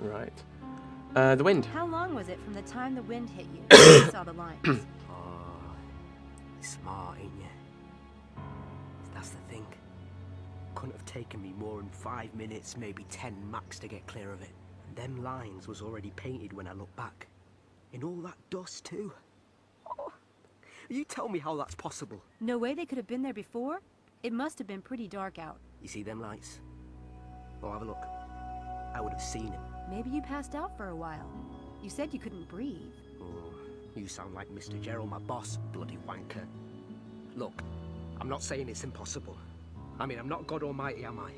Right. The wind. How long was it from the time the wind hit you when you saw the lines? Oh, you're smart, ain't you? That's the thing. Couldn't have taken me more than 5 minutes, maybe 10 max to get clear of it. And them lines was already painted when I look back. In all that dust too. Oh, you tell me how that's possible. No way they could have been there before? It must have been pretty dark out. You see them lights? Oh, have a look. I would have seen him. Maybe you passed out for a while. You said you couldn't breathe. Oh, you sound like Mr. Gerald, my boss, bloody wanker. Look, I'm not saying it's impossible. I mean, I'm not God Almighty, am I?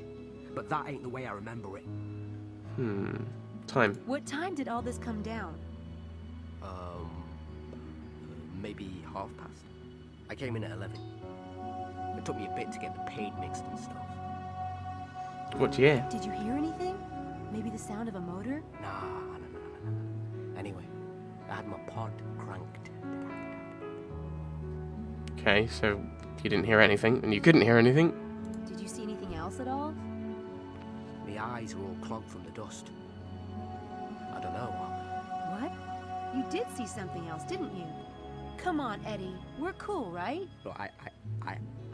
But that ain't the way I remember it. Time. What time did all this come down? Maybe 1/2 past. I came in at 11. It took me a bit to get the paint mixed and stuff. What year? Did you hear anything? Maybe the sound of a motor? Nah. Anyway, I had my pod cranked. Okay, so you didn't hear anything, and you couldn't hear anything. Did you see anything else at all? My eyes were all clogged from the dust. I don't know. What? You did see something else, didn't you? Come on, Eddie. We're cool, right? Look, I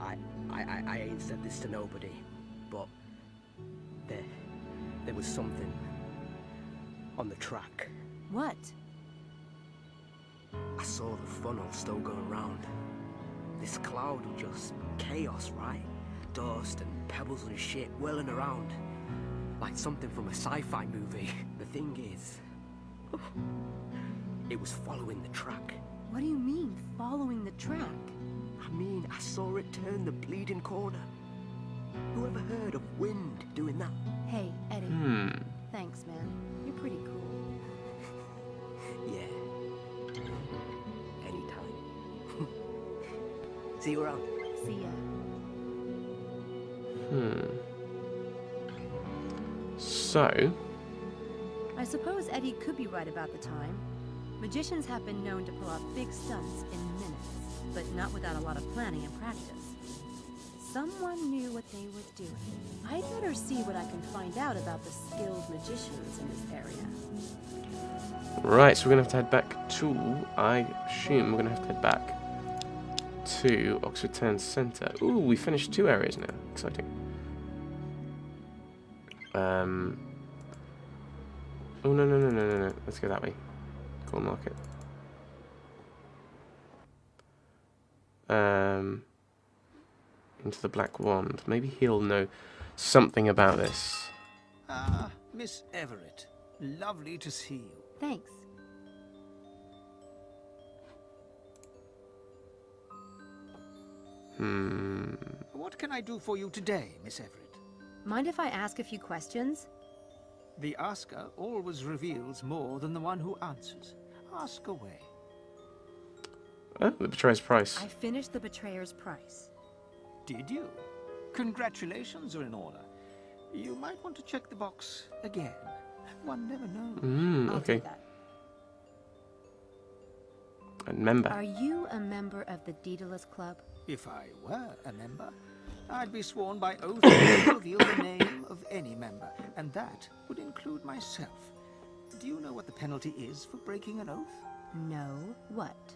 ain't said this to nobody, but there was something on the track. What? I saw the funnel still going round. This cloud was just chaos, right? Dust and pebbles and shit whirling around. Like something from a sci-fi movie. The thing is, it was following the track. What do you mean, following the track? I mean, I saw it turn the bleeding corner. Who ever heard of wind doing that? Hey, Eddie. Thanks, man. You're pretty cool. Yeah. Anytime. See you around. See ya. So, I suppose Eddie could be right about the time. Magicians have been known to pull off big stunts in minutes, but not without a lot of planning and practice. Someone knew what they were doing. I'd better see what I can find out about the skilled magicians in this area. right, so we're going to have to head back to, I assume we're going to have to head back to Oxford Town Centre. Ooh, we finished 2 areas now. Exciting. Oh, no. Let's go that way. Coal market. Into the Black Wand. Maybe he'll know something about this. Ah, Miss Everett. Lovely to see you. Thanks. What can I do for you today, Miss Everett? Mind if I ask a few questions? The asker always reveals more than the one who answers. Ask away. Oh, the Betrayer's Price. I finished the Betrayer's Price. Did you? Congratulations are in order. You might want to check the box again. One never knows. I'll Okay. do that. And member. Are you a member of the Daedalus Club? If I were a member, I'd be sworn by oath to reveal the name of any member, and that would include myself. Do you know what the penalty is for breaking an oath? No. What?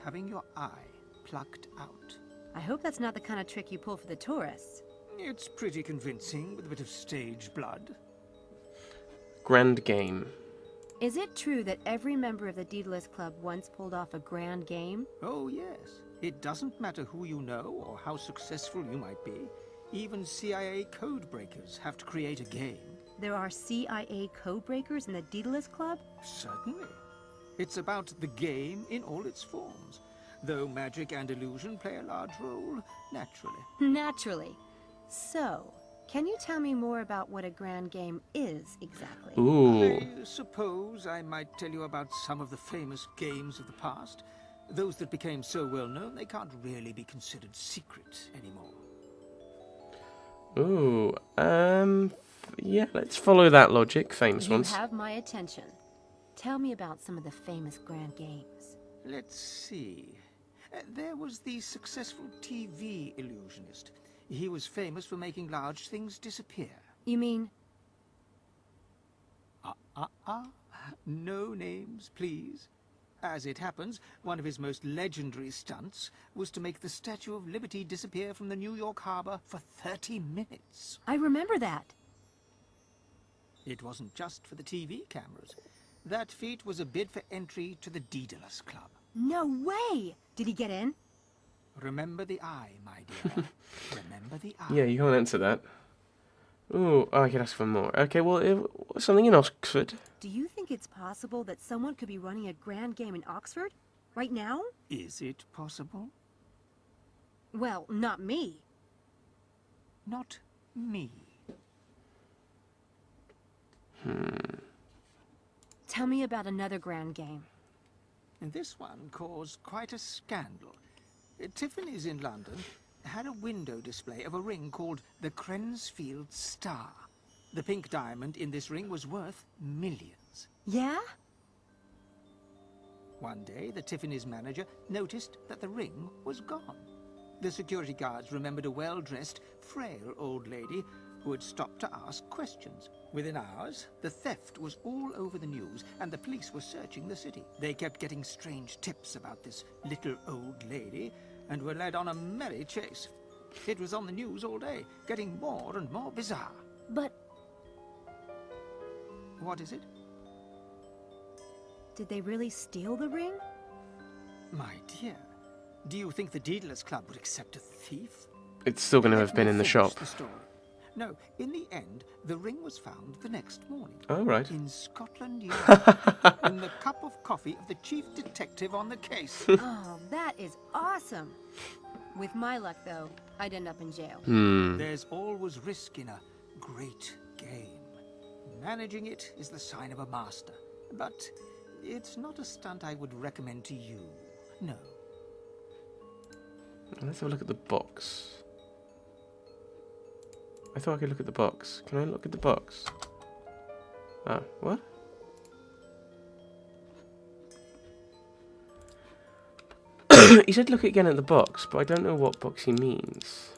Having your eye plucked out. I hope that's not the kind of trick you pull for the tourists. It's pretty convincing with a bit of stage blood. Grand Game. Is it true that every member of the Daedalus Club once pulled off a grand game? Oh, yes. It doesn't matter who you know or how successful you might be. Even CIA code breakers have to create a game. There are CIA code breakers in the Daedalus Club? Certainly. It's about the game in all its forms, though magic and illusion play a large role, naturally. Naturally. So, can you tell me more about what a grand game is exactly? Ooh. I suppose I might tell you about some of the famous games of the past. Those that became so well known they can't really be considered secret anymore. Ooh. Yeah, let's follow that logic. Famous You ones. have my attention. Tell me about some of the famous grand games. Let's see. There was the successful TV illusionist. He was famous for making large things disappear. You mean... No names, please. As it happens, one of his most legendary stunts was to make the Statue of Liberty disappear from the New York harbor for 30 minutes. I remember that. It wasn't just for the TV cameras. That feat was a bid for entry to the Daedalus Club. No way! Did he get in? Remember the eye, my dear. Remember the eye. Yeah, you can't answer that. Ooh, I could ask for more. Okay, well, something in Oxford. Do you think it's possible that someone could be running a grand game in Oxford? Right now? Is it possible? Well, not me. Not me. Tell me about another grand game. And this one caused quite a scandal. Tiffany's in London had a window display of a ring called the Crensfield Star. The pink diamond in this ring was worth millions. Yeah? One day, the Tiffany's manager noticed that the ring was gone. The security guards remembered a well-dressed, frail old lady who had stopped to ask questions. Within hours, the theft was all over the news, and the police were searching the city. They kept getting strange tips about this little old lady, and were led on a merry chase. It was on the news all day, getting more and more bizarre. But What is it? did they really steal the ring? My dear, do you think the Daedalus Club would accept a thief? It's still going to Let have been me in the finish shop. the story. No, in the end, the ring was found the next morning. Oh, right. In Scotland Yard, in the cup of coffee of the chief detective on the case. Oh, that is awesome. With my luck, though, I'd end up in jail. There's always risk in a great game. Managing it is the sign of a master. But it's not a stunt I would recommend to you. No. Let's have a look at the box. I thought I could look at the box. Can I look at the box? Oh, what? He said look again at the box, but I don't know what box he means.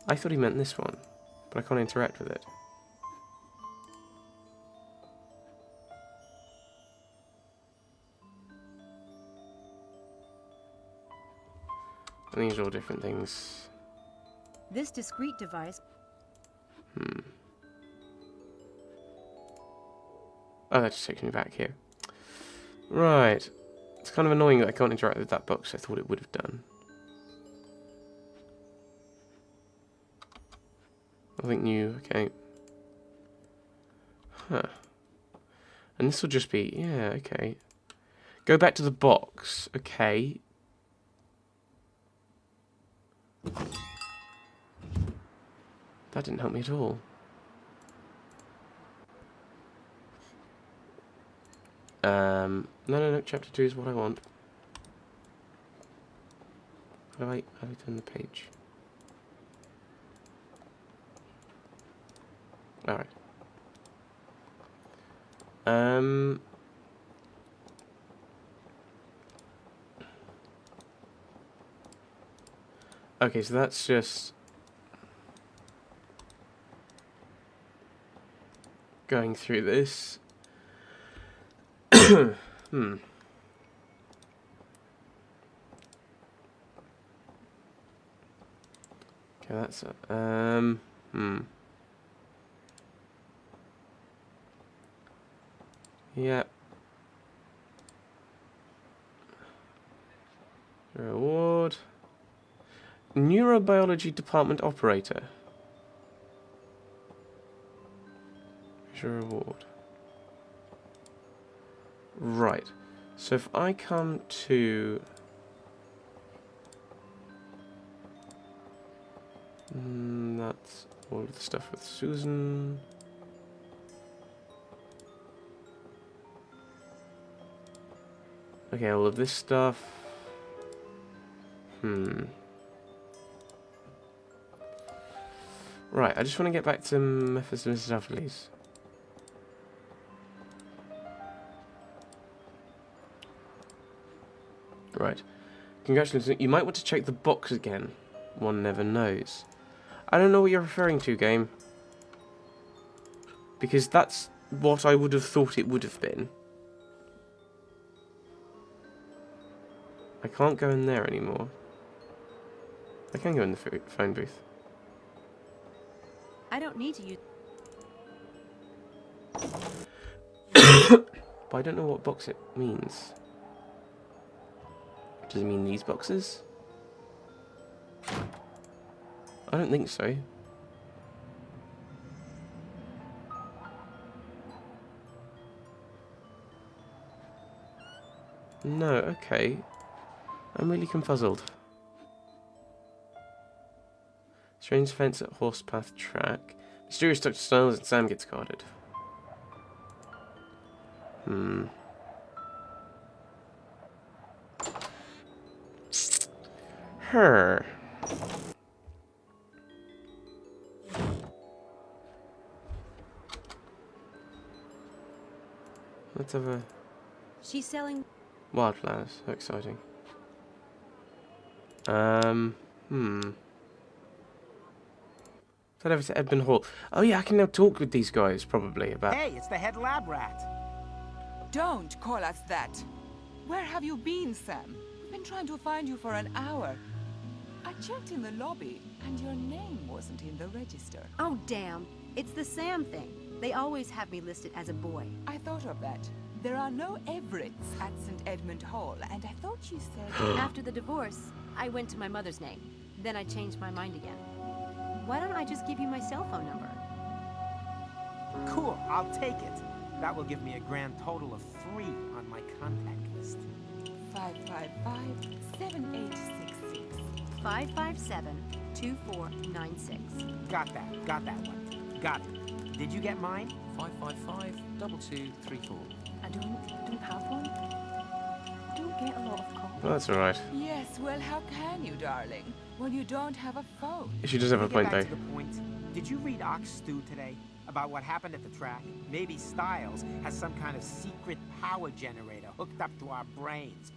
I thought he meant this one, but I can't interact with it. And these are all different things. This discrete device... Oh, that just takes me back here. Right. It's kind of annoying that I can't interact with that box. I thought it would have done. Nothing new. Okay. Huh. And this will just be... Yeah, okay. Go back to the box. Okay. That didn't help me at all. No, chapter 2 is what I want. How do I turn the page? Alright. Okay, so that's just going through this. Okay, that's yeah. Reward. Neurobiology department operator. Here's your reward. Right. So if I come to... that's all of the stuff with Susan. Okay, all of this stuff. Right, I just want to get back to Mrs. and Mrs. Everleigh. Right. Congratulations. You might want to check the box again. One never knows. I don't know what you're referring to, game. Because that's what I would have thought it would have been. I can't go in there anymore. I can go in the phone booth. I don't need to use... But I don't know what box it means. Does it mean these boxes? I don't think so. No, okay. I'm really confuzzled. Strange fence at Horsepath Track. Mysterious Dr. Styles and Sam gets carded. Her. Let's have a... She's selling... Wildflowers. How exciting. Head over to Edmund Hall. Oh yeah, I can now talk with these guys, probably, about... Hey, it's the head lab rat. Don't call us that. Where have you been, Sam? We've been trying to find you for an hour. I checked in the lobby, and your name wasn't in the register. Oh, damn. It's the Sam thing. They always have me listed as a boy. I thought of that. There are no Everetts at St. Edmund Hall, and I thought you said... After the divorce, I went to my mother's name. Then I changed my mind again. Why don't I just give you my cell phone number? Cool, I'll take it. That will give me a grand total of 3 on my contact list. 555-7866. 557-2496. Got that one. Got it. Did you get mine? 555-2234. I don't have one. Don't get a lot of calls. Oh, that's alright. Yes, well, how can you, darling, when you don't have a phone? She does have a Get point, back though. to the point. Did you read Ox Stew today? About what happened at the track? Maybe Styles has some kind of secret power generator hooked up to our brains.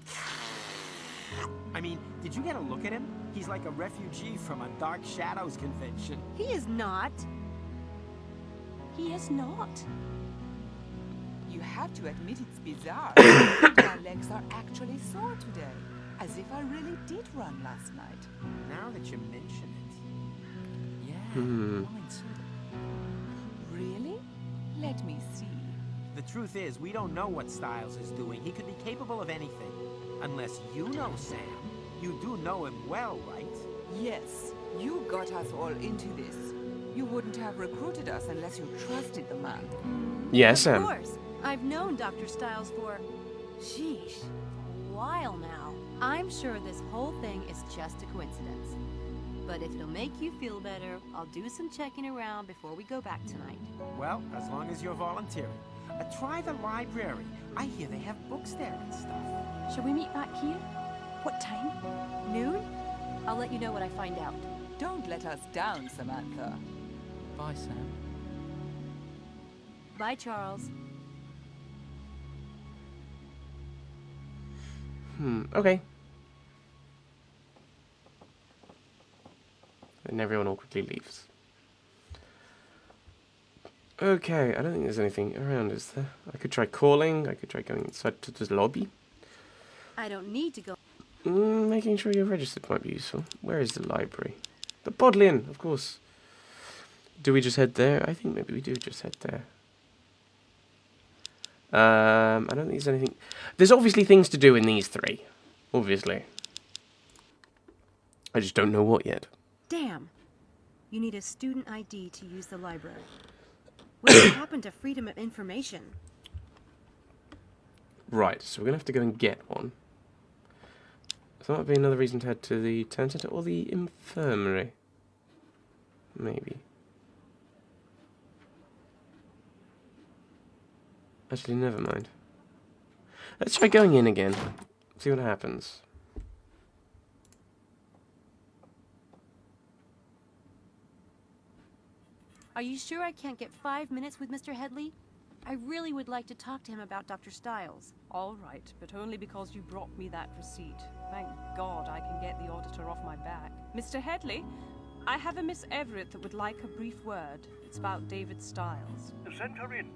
I mean, did you get a look at him? He's like a refugee from a Dark Shadows convention. He is not. He is not. You have to admit it's bizarre. My legs are actually sore today, as if I really did run last night. Now that you mention it. Yeah, mine too. Really? Let me see. The truth is, we don't know what Styles is doing. He could be capable of anything. Unless you know Sam. You do know him well, right? Yes, you got us all into this. You wouldn't have recruited us unless you trusted the man. Yes, Of Sam. course. I've known Dr. Styles for... sheesh, a while now. I'm sure this whole thing is just a coincidence. But if it'll make you feel better, I'll do some checking around before we go back tonight. Well, as long as you're volunteering. Try the library. I hear they have books there and stuff. Shall we meet back here? What time? Noon? I'll let you know what I find out. Don't let us down, Samantha. Bye, Sam. Bye, Charles. Okay. And everyone awkwardly leaves. Okay, I don't think there's anything around, is there? I could try calling, I could try going inside to the lobby. I don't need to go. Making sure you're registered might be useful. Where is the library? The Bodleian, of course. Do we just head there? I think maybe we do just head there. I don't think there's anything... There's obviously things to do in these 3. Obviously. I just don't know what yet. Damn. You need a student ID to use the library. What happened to freedom of information? Right, so we're going to have to go and get one. So that might be another reason to head to the town centre or the infirmary. Maybe. Actually, never mind. Let's try going in again. See what happens. Are you sure I can't get 5 minutes with Mr. Headley? I really would like to talk to him about Dr. Styles. All right, but only because you brought me that receipt. Thank God I can get the auditor off my back. Mr. Headley, I have a Miss Everett that would like a brief word. It's about David Styles. Send her in.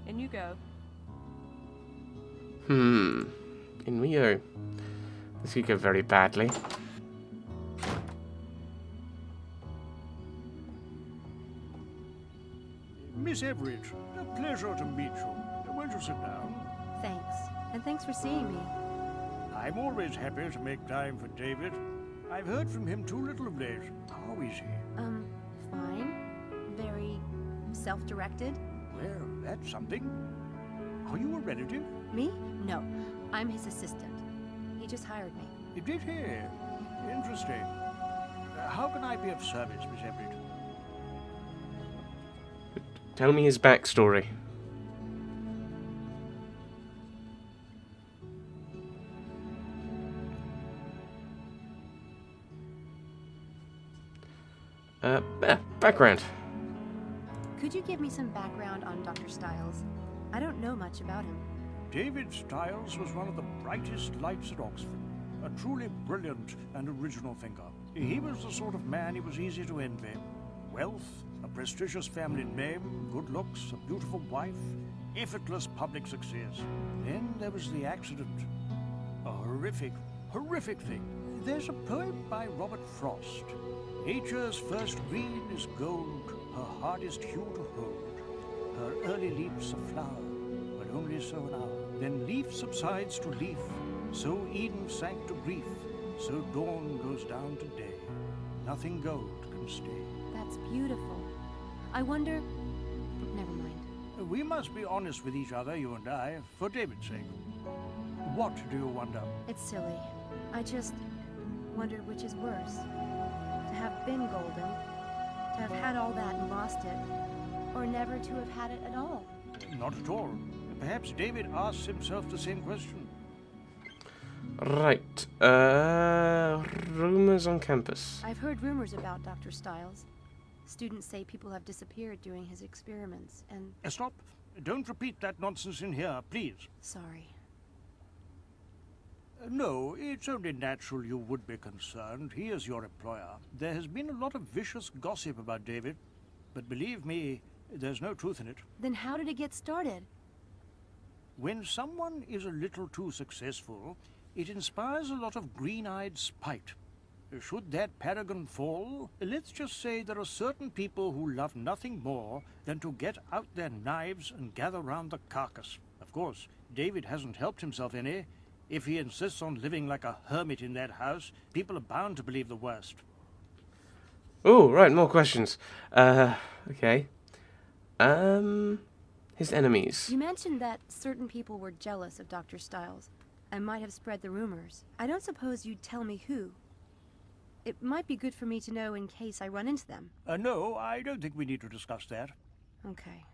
In you go. In we go. This could go very badly. Miss Everett, a pleasure to meet you. Won't you sit down? Thanks. And thanks for seeing me. I'm always happy to make time for David. I've heard from him too little of late. How is he? Fine. Very self-directed. Well, that's something. Are you a relative? Me? No. I'm his assistant. He just hired me. Did he? Interesting. How can I be of service, Miss Everett? Tell me his backstory. Background. Could you give me some background on Dr. Styles? I don't know much about him. David Styles was one of the brightest lights at Oxford. A truly brilliant and original thinker. He was the sort of man it was easy to envy. Wealth, a prestigious family name, good looks, a beautiful wife, effortless public success. Then there was the accident. A horrific, horrific thing. There's a poem by Robert Frost. Nature's first green is gold, her hardest hue to hold. Her early leaves a flower, but only so an hour. Then leaf subsides to leaf, so Eden sank to grief, so dawn goes down to day. Nothing gold can stay. That's beautiful. I wonder... Never mind. We must be honest with each other, you and I, for David's sake. What do you wonder? It's silly. I just wondered which is worse. To have been golden, to have had all that and lost it, or never to have had it at all. Not at all. Perhaps David asks himself the same question. Right. Rumors on campus. I've heard rumors about Dr. Styles. Students say people have disappeared during his experiments, and... Stop. Don't repeat that nonsense in here, please. Sorry. No, it's only natural you would be concerned. He is your employer. There has been a lot of vicious gossip about David, but believe me, there's no truth in it. Then how did it get started? When someone is a little too successful, it inspires a lot of green-eyed spite. Should that paragon fall, let's just say there are certain people who love nothing more than to get out their knives and gather round the carcass. Of course, David hasn't helped himself any. If he insists on living like a hermit in that house, people are bound to believe the worst. Oh, right, more questions. Okay. His enemies. You mentioned that certain people were jealous of Dr. Styles and might have spread the rumors. I don't suppose you'd tell me who. It might be good for me to know in case I run into them. No, I don't think we need to discuss that. Okay.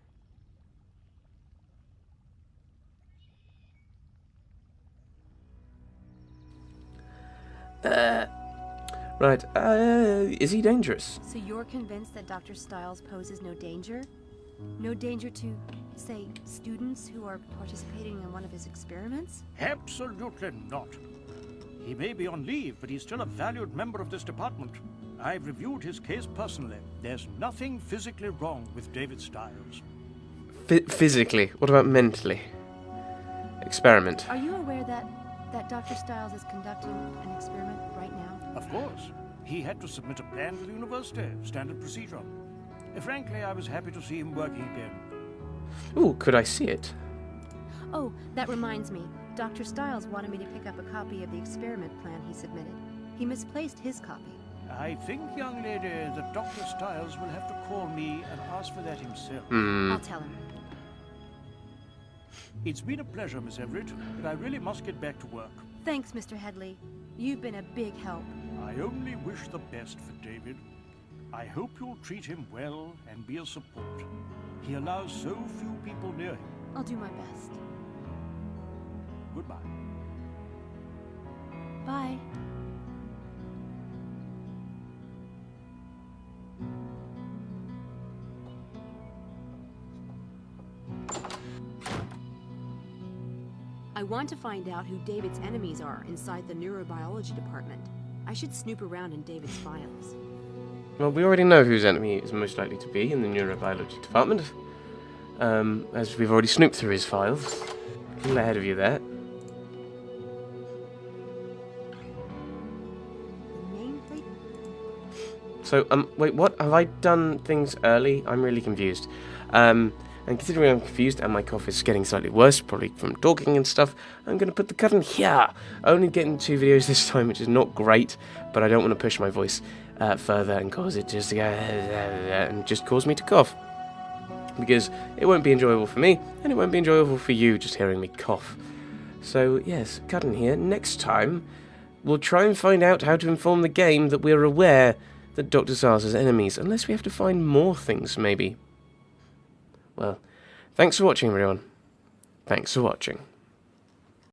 Right, is he dangerous? So you're convinced that Dr. Styles poses no danger? No danger to, say, students who are participating in one of his experiments? Absolutely not. He may be on leave, but he's still a valued member of this department. I've reviewed his case personally. There's nothing physically wrong with David Styles. Physically? What about mentally? Experiment. Are you aware that Dr. Styles is conducting an experiment right now? Of course. He had to submit a plan to the university, standard procedure. Frankly, I was happy to see him working again. Ooh, could I see it? Oh, that reminds me. Dr. Styles wanted me to pick up a copy of the experiment plan he submitted. He misplaced his copy. I think, young lady, that Dr. Styles will have to call me and ask for that himself. I'll tell him. It's been a pleasure, Miss Everett, but I really must get back to work. Thanks, Mr. Headley. You've been a big help. I only wish the best for David. I hope you'll treat him well and be a support. He allows so few people near him. I'll do my best. Goodbye. Bye. I want to find out who David's enemies are inside the neurobiology department. I should snoop around in David's files. Well, we already know whose enemy is most likely to be in the neurobiology department. as we've already snooped through his files. A little ahead of you there. Nameplate. So, wait, what? Have I done things early? I'm really confused. And considering I'm confused and my cough is getting slightly worse, probably from talking and stuff, I'm going to put the curtain here. Only getting 2 videos this time, which is not great, but I don't want to push my voice further and cause it just to go and just cause me to cough. Because it won't be enjoyable for me, and it won't be enjoyable for you just hearing me cough. So, yes, curtain here. Next time, we'll try and find out how to inform the game that we're aware that Dr. Zsasz has enemies, unless we have to find more things, maybe. Well, thanks for watching, everyone. Thanks for watching.